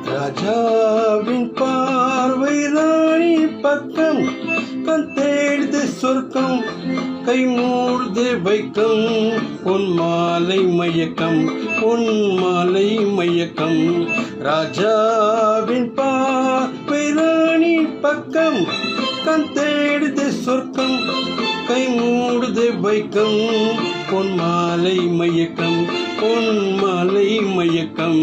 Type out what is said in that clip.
ராஜாவின் பார்வை ராணி பக்கம், கண் தேடுது சொர்க்கம், கை மூடுது வைக்கம், பொன் மாலை மயக்கம், பொன் மாலை மயக்கம். ராஜாவின் பார்வை ராணி பக்கம், கண் தேடுது சொர்க்கம், கை மூடுது வைக்கம், பொன் மாலை மயக்கம், பொன் மாலை மயக்கம்.